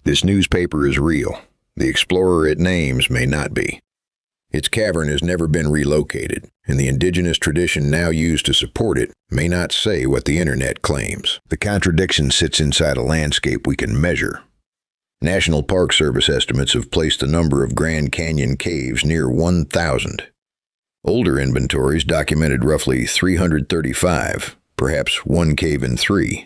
This newspaper is real. The explorer it names may not be. Its cavern has never been relocated, and the indigenous tradition now used to support it may not say what the internet claims. The contradiction sits inside a landscape we can measure. National Park Service estimates have placed the number of Grand Canyon caves near 1,000. Older inventories documented roughly 335, perhaps one cave in 3.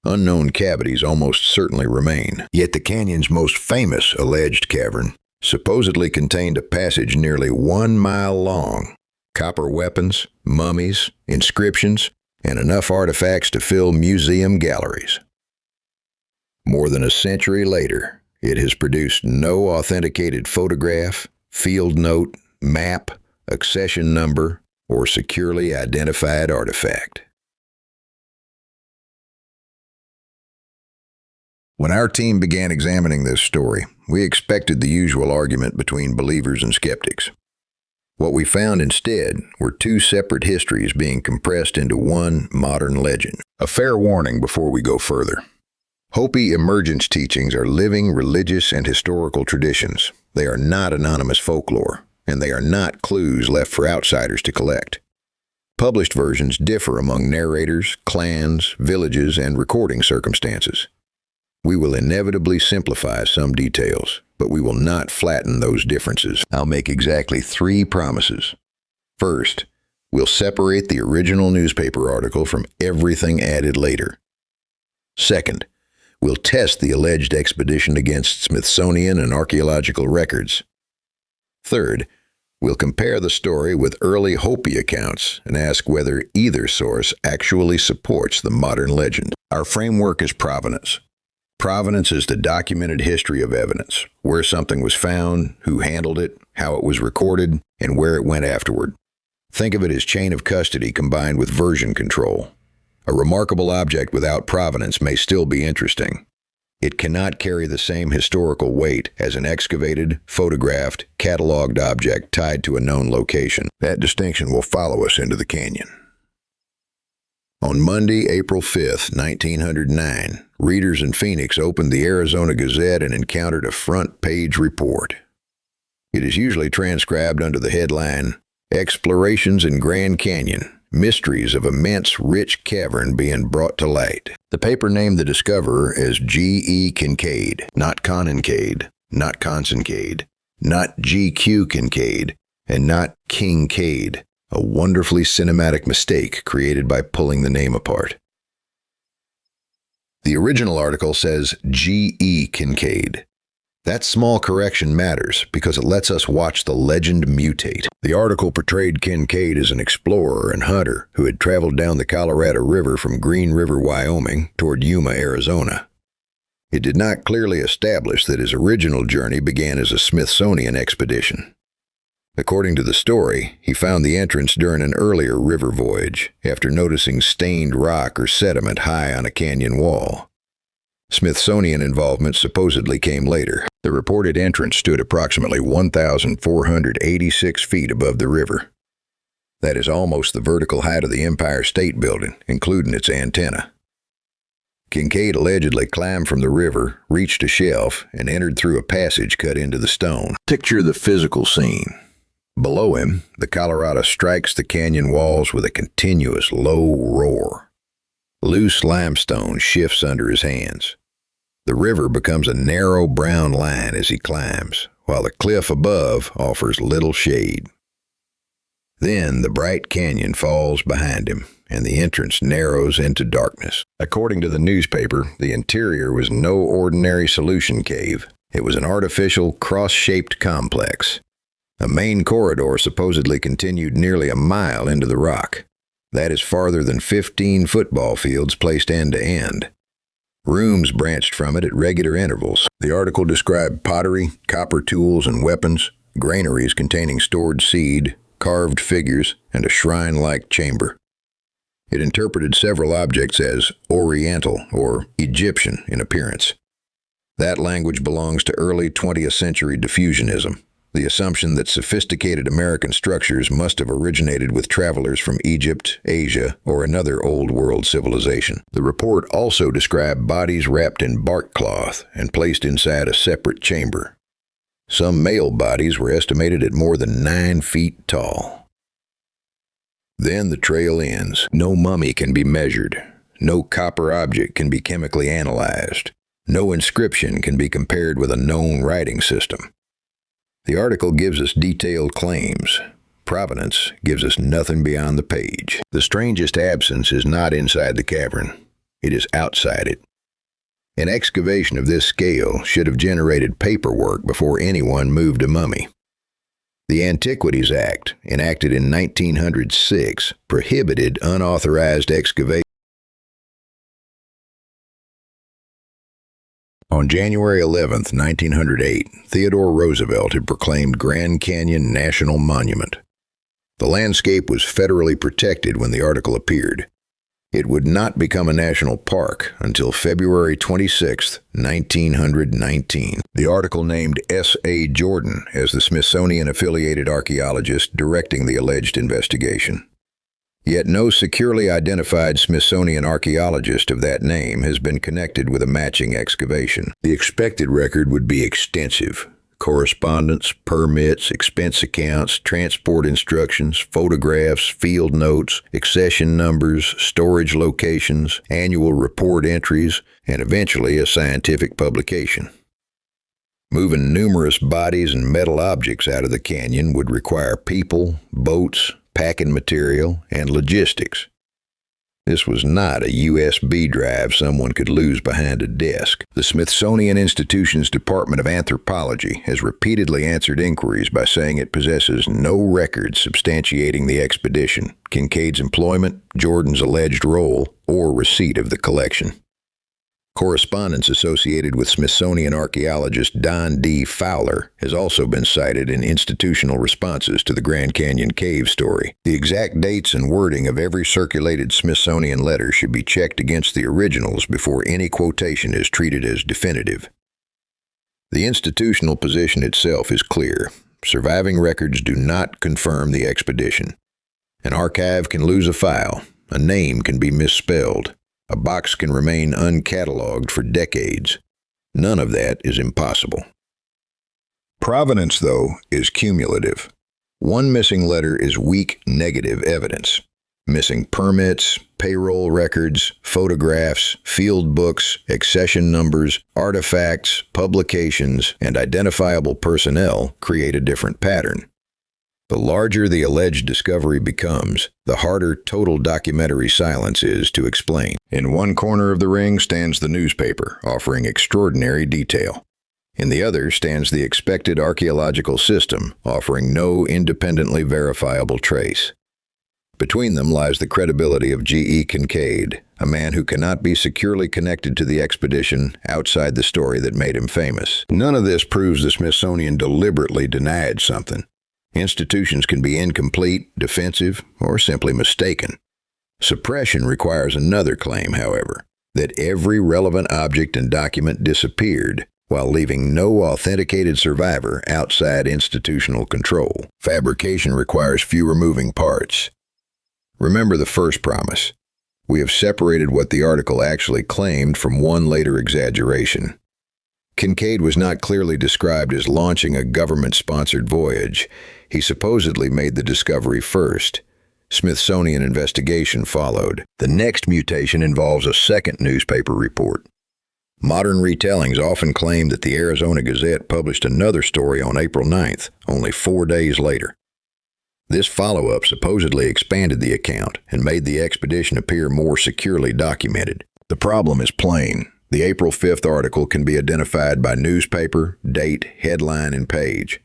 Unknown cavities almost certainly remain. Yet the canyon's most famous alleged cavern supposedly contained a passage nearly 1 mile long, copper weapons, mummies, inscriptions, and enough artifacts to fill museum galleries. More than a century later, it has produced no authenticated photograph, field note, map, accession number, or securely identified artifact. When our team began examining this story, we expected the usual argument between believers and skeptics. What we found instead were 2 separate histories being compressed into one modern legend. A fair warning before we go further. Hopi emergence teachings are living religious and historical traditions. They are not anonymous folklore, and they are not clues left for outsiders to collect. Published versions differ among narrators, clans, villages, and recording circumstances. We will inevitably simplify some details, but we will not flatten those differences. I'll make exactly 3 promises. First, we'll separate the original newspaper article from everything added later. Second, we'll test the alleged expedition against Smithsonian and archaeological records. Third, we'll compare the story with early Hopi accounts and ask whether either source actually supports the modern legend. Our framework is provenance. Provenance is the documented history of evidence, where something was found, who handled it, how it was recorded, and where it went afterward. Think of it as chain of custody combined with version control. A remarkable object without provenance may still be interesting. It cannot carry the same historical weight as an excavated, photographed, catalogued object tied to a known location. That distinction will follow us into the canyon. On Monday, April 5, 1909, readers in Phoenix opened the Arizona Gazette and encountered a front-page report. It is usually transcribed under the headline, "Explorations in Grand Canyon, Mysteries of Immense Rich Cavern Being Brought to Light." The paper named the discoverer as G.E. Kincaid, not Conincaid, not Consincade, not G.Q. Kincaid, and not Kincaid. A wonderfully cinematic mistake created by pulling the name apart. The original article says G.E. Kincaid. That small correction matters because it lets us watch the legend mutate. The article portrayed Kincaid as an explorer and hunter who had traveled down the Colorado River from Green River, Wyoming, toward Yuma, Arizona. It did not clearly establish that his original journey began as a Smithsonian expedition. According to the story, he found the entrance during an earlier river voyage, after noticing stained rock or sediment high on a canyon wall. Smithsonian involvement supposedly came later. The reported entrance stood approximately 1,486 feet above the river. That is almost the vertical height of the Empire State Building, including its antenna. Kincaid allegedly climbed from the river, reached a shelf, and entered through a passage cut into the stone. Picture the physical scene. Below him, the Colorado strikes the canyon walls with a continuous low roar. Loose limestone shifts under his hands. The river becomes a narrow brown line as he climbs, while the cliff above offers little shade. Then the bright canyon falls behind him, and the entrance narrows into darkness. According to the newspaper, the interior was no ordinary solution cave. It was an artificial, cross-shaped complex. A main corridor supposedly continued nearly a mile into the rock. That is farther than 15 football fields placed end to end. Rooms branched from it at regular intervals. The article described pottery, copper tools and weapons, granaries containing stored seed, carved figures, and a shrine-like chamber. It interpreted several objects as Oriental or Egyptian in appearance. That language belongs to early 20th century diffusionism. the assumption that sophisticated American structures must have originated with travelers from Egypt, Asia, or another Old World civilization. The report also described bodies wrapped in bark cloth and placed inside a separate chamber. Some male bodies were estimated at more than 9 feet tall. Then the trail ends. No mummy can be measured. No copper object can be chemically analyzed. No inscription can be compared with a known writing system. The article gives us detailed claims. Provenance gives us nothing beyond the page. The strangest absence is not inside the cavern. It is outside it. An excavation of this scale should have generated paperwork before anyone moved a mummy. The Antiquities Act, enacted in 1906, prohibited unauthorized excavation. On January 11, 1908, Theodore Roosevelt had proclaimed Grand Canyon National Monument. The landscape was federally protected when the article appeared. It would not become a national park until February 26, 1919. The article named S.A. Jordan as the Smithsonian-affiliated archaeologist directing the alleged investigation. Yet no securely identified Smithsonian archaeologist of that name has been connected with a matching excavation. The expected record would be extensive. Correspondence, permits, expense accounts, transport instructions, photographs, field notes, accession numbers, storage locations, annual report entries, and eventually a scientific publication. Moving numerous bodies and metal objects out of the canyon would require people, boats, packing material, and logistics. This was not a USB drive someone could lose behind a desk. The Smithsonian Institution's Department of Anthropology has repeatedly answered inquiries by saying it possesses no records substantiating the expedition, Kincaid's employment, Jordan's alleged role, or receipt of the collection. Correspondence associated with Smithsonian archaeologist Don D. Fowler has also been cited in institutional responses to the Grand Canyon cave story. The exact dates and wording of every circulated Smithsonian letter should be checked against the originals before any quotation is treated as definitive. The institutional position itself is clear. Surviving records do not confirm the expedition. An archive can lose a file, a name can be misspelled, a box can remain uncatalogued for decades. None of that is impossible. Provenance, though, is cumulative. One missing letter is weak negative evidence. Missing permits, payroll records, photographs, field books, accession numbers, artifacts, publications, and identifiable personnel create a different pattern. The larger the alleged discovery becomes, the harder total documentary silence is to explain. In one corner of the ring stands the newspaper, offering extraordinary detail. In the other stands the expected archaeological system, offering no independently verifiable trace. Between them lies the credibility of G.E. Kincaid, a man who cannot be securely connected to the expedition outside the story that made him famous. None of this proves the Smithsonian deliberately denied something. Institutions can be incomplete, defensive, or simply mistaken. Suppression requires another claim, however, that every relevant object and document disappeared while leaving no authenticated survivor outside institutional control. Fabrication requires fewer moving parts. Remember the first promise. We have separated what the article actually claimed from one later exaggeration. Kincaid was not clearly described as launching a government-sponsored voyage. He supposedly made the discovery first. Smithsonian investigation followed. The next mutation involves a second newspaper report. Modern retellings often claim that the Arizona Gazette published another story on April 9th, only 4 days later. This follow-up supposedly expanded the account and made the expedition appear more securely documented. The problem is plain. The April 5th article can be identified by newspaper, date, headline, and page.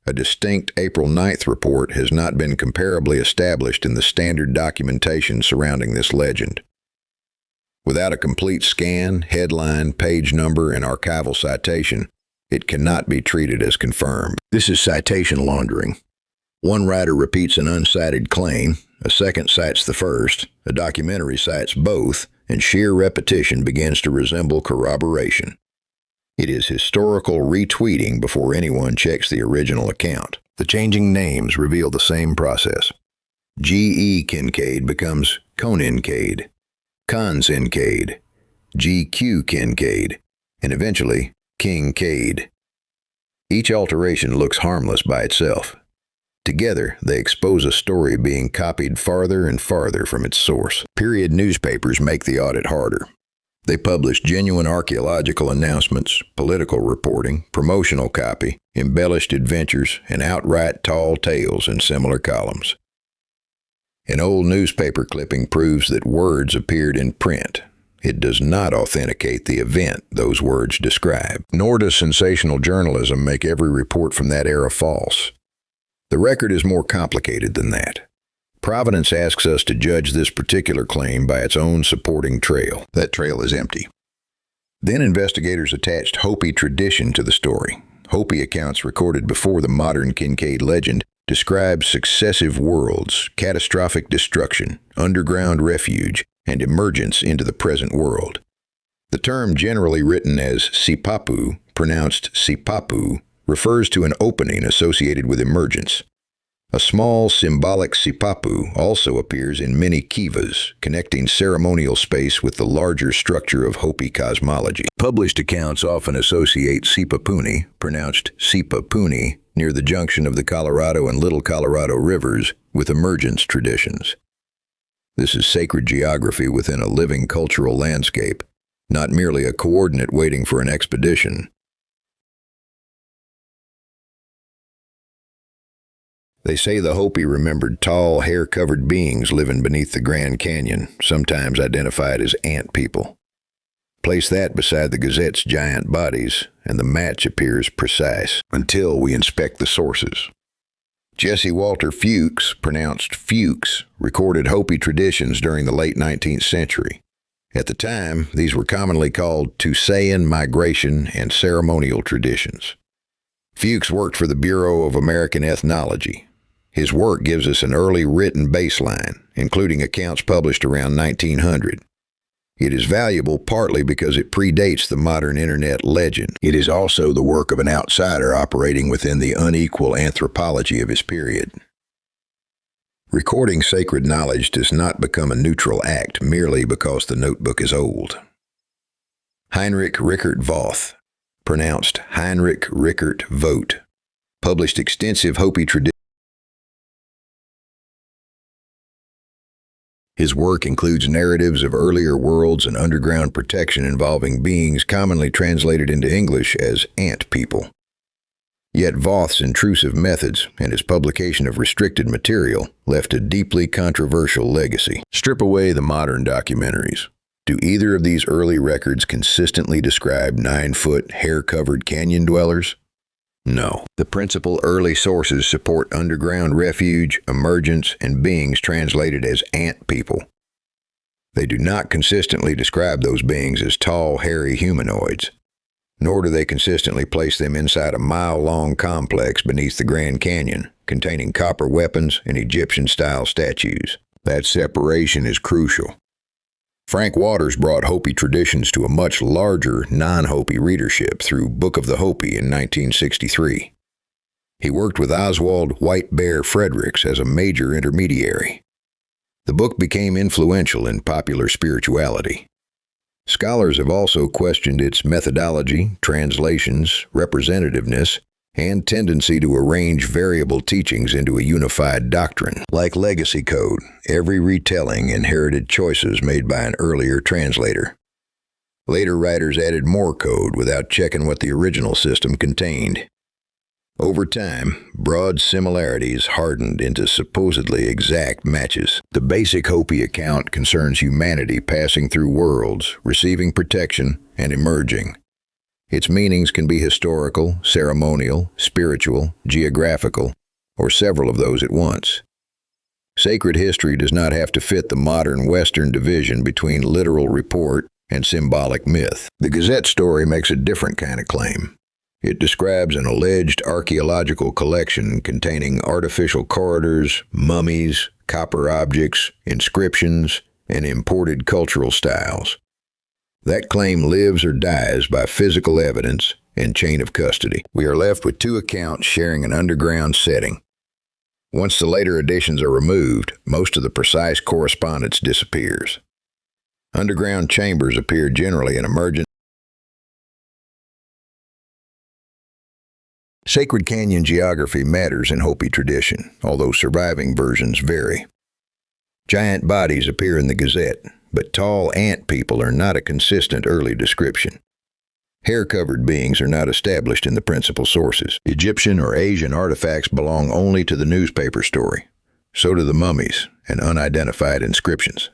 A distinct April 9th report has not been comparably established in the standard documentation surrounding this legend. Without a complete scan, headline, page number, and archival citation, it cannot be treated as confirmed. This is citation laundering. One writer repeats an uncited claim, a second cites the first, a documentary cites both, and sheer repetition begins to resemble corroboration. It is historical retweeting before anyone checks the original account. The changing names reveal the same process. G.E. Kincaid becomes Conincaid, Kincaid, G.Q. Kincaid, and eventually Kincaid. Each alteration looks harmless by itself. Together, they expose a story being copied farther and farther from its source. Period newspapers make the audit harder. They publish genuine archaeological announcements, political reporting, promotional copy, embellished adventures, and outright tall tales in similar columns. An old newspaper clipping proves that words appeared in print. It does not authenticate the event those words describe. Nor does sensational journalism make every report from that era false. The record is more complicated than that. Providence asks us to judge this particular claim by its own supporting trail. That trail is empty. Then investigators attached Hopi tradition to the story. Hopi accounts recorded before the modern Kincaid legend describe successive worlds, catastrophic destruction, underground refuge, and emergence into the present world. The term, generally written as sipapu, pronounced sipapu, refers to an opening associated with emergence. A small symbolic sipapu also appears in many kivas, connecting ceremonial space with the larger structure of Hopi cosmology. Published accounts often associate Sipapuni, pronounced Sipapuni, near the junction of the Colorado and Little Colorado rivers, with emergence traditions. This is sacred geography within a living cultural landscape, not merely a coordinate waiting for an expedition. They say the Hopi remembered tall, hair-covered beings living beneath the Grand Canyon, sometimes identified as ant people. Place that beside the Gazette's giant bodies, and the match appears precise, until we inspect the sources. Jesse Walter Fuchs, pronounced Fuchs, recorded Hopi traditions during the late 19th century. At the time, these were commonly called Tusayan migration and ceremonial traditions. Fuchs worked for the Bureau of American Ethnology. His work gives us an early written baseline, including accounts published around 1900. It is valuable partly because it predates the modern internet legend. It is also the work of an outsider operating within the unequal anthropology of his period. Recording sacred knowledge does not become a neutral act merely because the notebook is old. Heinrich Rickert Voth, pronounced Heinrich Rickert Voth, published extensive Hopi traditions. His work includes narratives of earlier worlds and underground protection involving beings commonly translated into English as ant people. Yet Voth's intrusive methods and his publication of restricted material left a deeply controversial legacy. Strip away the modern documentaries. Do either of these early records consistently describe 9-foot, hair-covered canyon dwellers? No. The principal early sources support underground refuge, emergence, and beings translated as ant people. They do not consistently describe those beings as tall, hairy humanoids, nor do they consistently place them inside a mile-long complex beneath the Grand Canyon, containing copper weapons and Egyptian-style statues. That separation is crucial. Frank Waters brought Hopi traditions to a much larger, non-Hopi readership through Book of the Hopi in 1963. He worked with Oswald White Bear Fredericks as a major intermediary. The book became influential in popular spirituality. Scholars have also questioned its methodology, translations, representativeness, and tendency to arrange variable teachings into a unified doctrine. Like legacy code, every retelling inherited choices made by an earlier translator. Later writers added more code without checking what the original system contained. Over time, broad similarities hardened into supposedly exact matches. The basic Hopi account concerns humanity passing through worlds, receiving protection, and emerging. Its meanings can be historical, ceremonial, spiritual, geographical, or several of those at once. Sacred history does not have to fit the modern Western division between literal report and symbolic myth. The Gazette story makes a different kind of claim. It describes an alleged archaeological collection containing artificial corridors, mummies, copper objects, inscriptions, and imported cultural styles. That claim lives or dies by physical evidence and chain of custody. We are left with two accounts sharing an underground setting. Once the later additions are removed, most of the precise correspondence disappears. Underground chambers appear generally in emergent. Sacred canyon geography matters in Hopi tradition, although surviving versions vary. Giant bodies appear in the Gazette, but tall ant people are not a consistent early description. Hair-covered beings are not established in the principal sources. Egyptian or Asian artifacts belong only to the newspaper story. So do the mummies and unidentified inscriptions.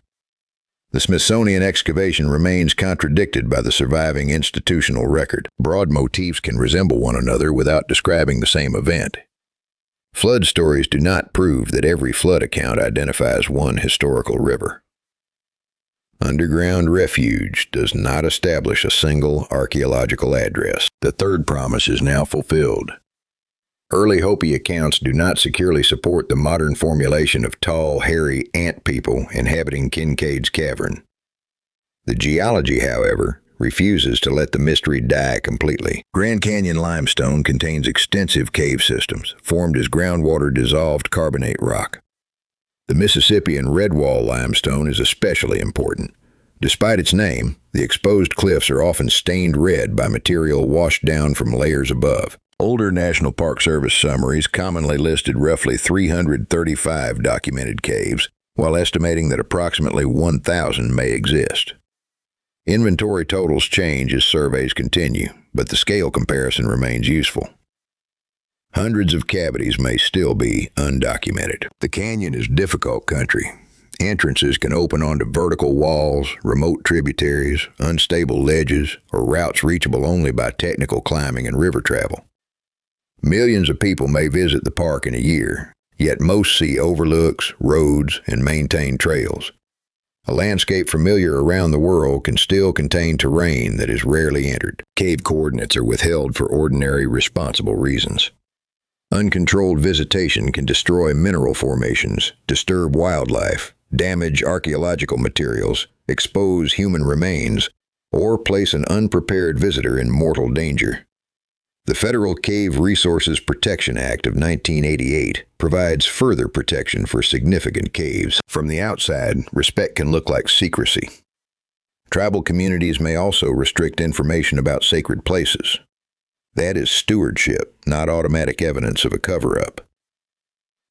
The Smithsonian excavation remains contradicted by the surviving institutional record. Broad motifs can resemble one another without describing the same event. Flood stories do not prove that every flood account identifies one historical river. Underground refuge does not establish a single archaeological address. The third promise is now fulfilled. Early Hopi accounts do not securely support the modern formulation of tall, hairy ant people inhabiting Kincaid's cavern. The geology, however, refuses to let the mystery die completely. Grand Canyon limestone contains extensive cave systems, formed as groundwater dissolved carbonate rock. The Mississippian Redwall limestone is especially important. Despite its name, the exposed cliffs are often stained red by material washed down from layers above. Older National Park Service summaries commonly listed roughly 335 documented caves, while estimating that approximately 1,000 may exist. Inventory totals change as surveys continue, but the scale comparison remains useful. Hundreds of cavities may still be undocumented. The canyon is difficult country. Entrances can open onto vertical walls, remote tributaries, unstable ledges, or routes reachable only by technical climbing and river travel. Millions of people may visit the park in a year, yet most see overlooks, roads, and maintained trails. A landscape familiar around the world can still contain terrain that is rarely entered. Cave coordinates are withheld for ordinary, responsible reasons. Uncontrolled visitation can destroy mineral formations, disturb wildlife, damage archaeological materials, expose human remains, or place an unprepared visitor in mortal danger. The Federal Cave Resources Protection Act of 1988 provides further protection for significant caves. From the outside, respect can look like secrecy. Tribal communities may also restrict information about sacred places. That is stewardship, not automatic evidence of a cover-up.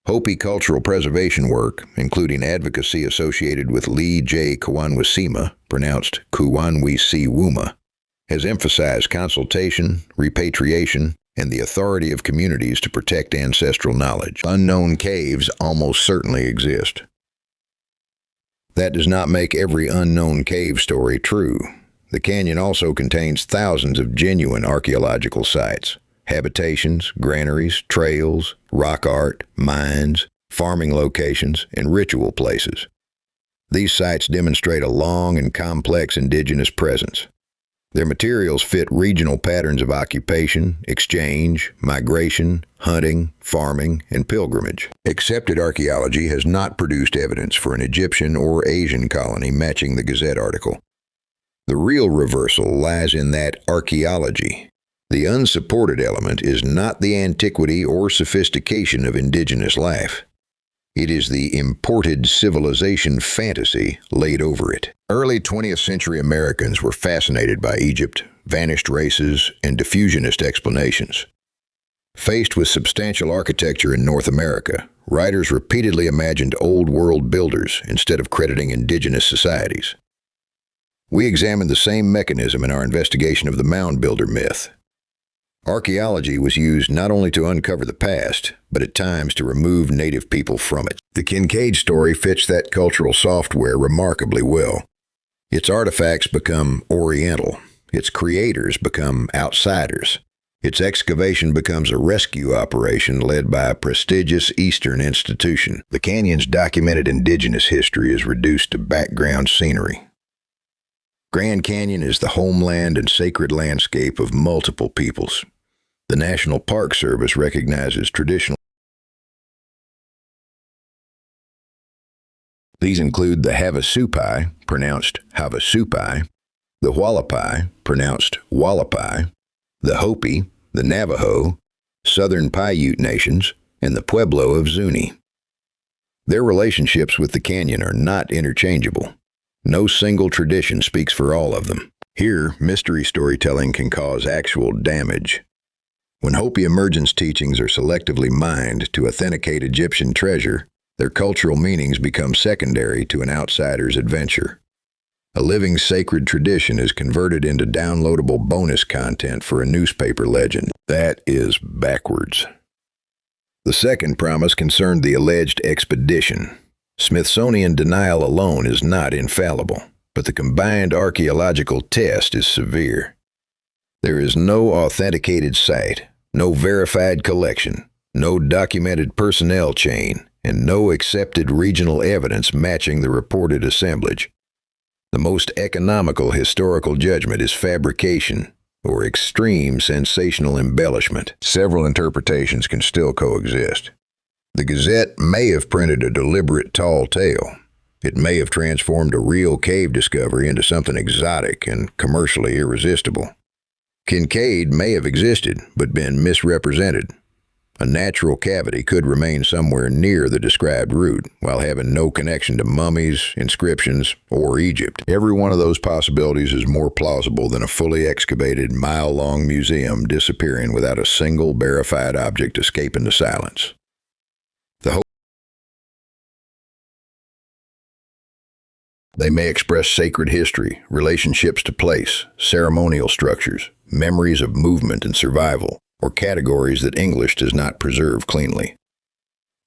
Hopi cultural preservation work, including advocacy associated with Lee J. Kawanwisima, pronounced Kuwanwisiwuma, has emphasized consultation, repatriation, and the authority of communities to protect ancestral knowledge. Unknown caves almost certainly exist. That does not make every unknown cave story true. The canyon also contains thousands of genuine archaeological sites, habitations, granaries, trails, rock art, mines, farming locations, and ritual places. These sites demonstrate a long and complex indigenous presence. Their materials fit regional patterns of occupation, exchange, migration, hunting, farming, and pilgrimage. Accepted archaeology has not produced evidence for an Egyptian or Asian colony matching the Gazette article. The real reversal lies in that archaeology. The unsupported element is not the antiquity or sophistication of indigenous life. It is the imported civilization fantasy laid over it. Early 20th century Americans were fascinated by Egypt, vanished races, and diffusionist explanations. Faced with substantial architecture in North America, writers repeatedly imagined old world builders instead of crediting indigenous societies. We examined the same mechanism in our investigation of the mound builder myth. Archaeology was used not only to uncover the past, but at times to remove native people from it. The Kincaid story fits that cultural software remarkably well. Its artifacts become Oriental. Its creators become outsiders. Its excavation becomes a rescue operation led by a prestigious Eastern institution. The canyon's documented indigenous history is reduced to background scenery. Grand Canyon is the homeland and sacred landscape of multiple peoples. The National Park Service recognizes traditional. These include the Havasupai, pronounced Havasupai, The Hualapai, pronounced Wallapai, the Hopi, the Navajo, Southern Paiute nations, and the Pueblo of Zuni. Their relationships with the canyon are not interchangeable. No single tradition speaks for all of them. Here, mystery storytelling can cause actual damage. When Hopi emergence teachings are selectively mined to authenticate Egyptian treasure, their cultural meanings become secondary to an outsider's adventure. A living sacred tradition is converted into downloadable bonus content for a newspaper legend. That is backwards. The second promise concerned the alleged expedition. Smithsonian denial alone is not infallible, but the combined archaeological test is severe. There is no authenticated site, no verified collection, no documented personnel chain, and no accepted regional evidence matching the reported assemblage. The most economical historical judgment is fabrication or extreme sensational embellishment. Several interpretations can still coexist. The Gazette may have printed a deliberate tall tale. It may have transformed a real cave discovery into something exotic and commercially irresistible. Kincaid may have existed, but been misrepresented. A natural cavity could remain somewhere near the described route, while having no connection to mummies, inscriptions, or Egypt. Every one of those possibilities is more plausible than a fully excavated, mile-long museum disappearing without a single verified object escaping the silence. They may express sacred history, relationships to place, ceremonial structures, memories of movement and survival, or categories that English does not preserve cleanly.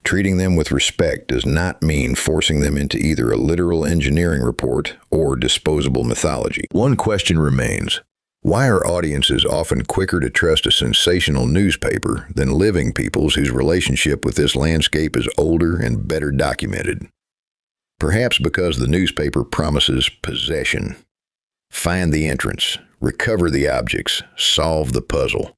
Treating them with respect does not mean forcing them into either a literal engineering report or disposable mythology. One question remains: why are audiences often quicker to trust a sensational newspaper than living peoples whose relationship with this landscape is older and better documented? Perhaps because the newspaper promises possession. Find the entrance, recover the objects, solve the puzzle.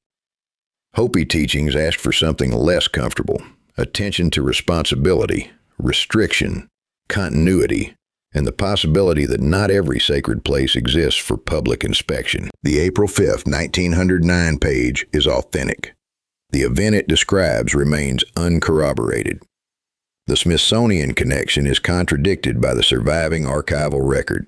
Hopi teachings ask for something less comfortable: attention to responsibility, restriction, continuity, and the possibility that not every sacred place exists for public inspection. The April 5, 1909 page is authentic. The event it describes remains uncorroborated. The Smithsonian connection is contradicted by the surviving archival record.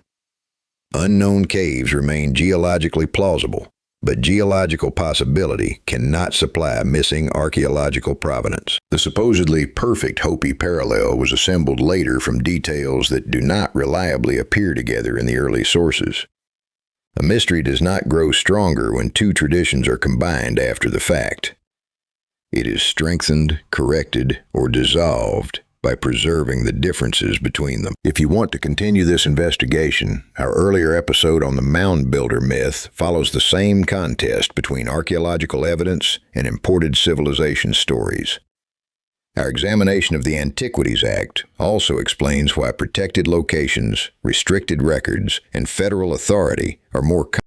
Unknown caves remain geologically plausible, but geological possibility cannot supply missing archaeological provenance. The supposedly perfect Hopi parallel was assembled later from details that do not reliably appear together in the early sources. A mystery does not grow stronger when two traditions are combined after the fact. It is strengthened, corrected, or dissolved by preserving the differences between them. If you want to continue this investigation, our earlier episode on the mound builder myth follows the same contest between archaeological evidence and imported civilization stories. Our examination of the Antiquities Act also explains why protected locations, restricted records, and federal authority are more common.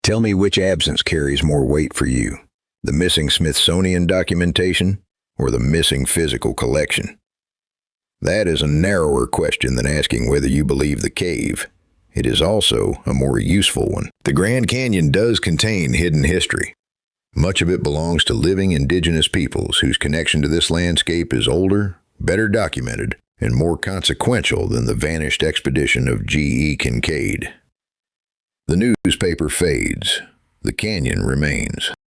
Tell me which absence carries more weight for you: the missing Smithsonian documentation or the missing physical collection? That is a narrower question than asking whether you believe the cave. It is also a more useful one. The Grand Canyon does contain hidden history. Much of it belongs to living indigenous peoples whose connection to this landscape is older, better documented, and more consequential than the vanished expedition of G.E. Kincaid. The newspaper fades. The canyon remains.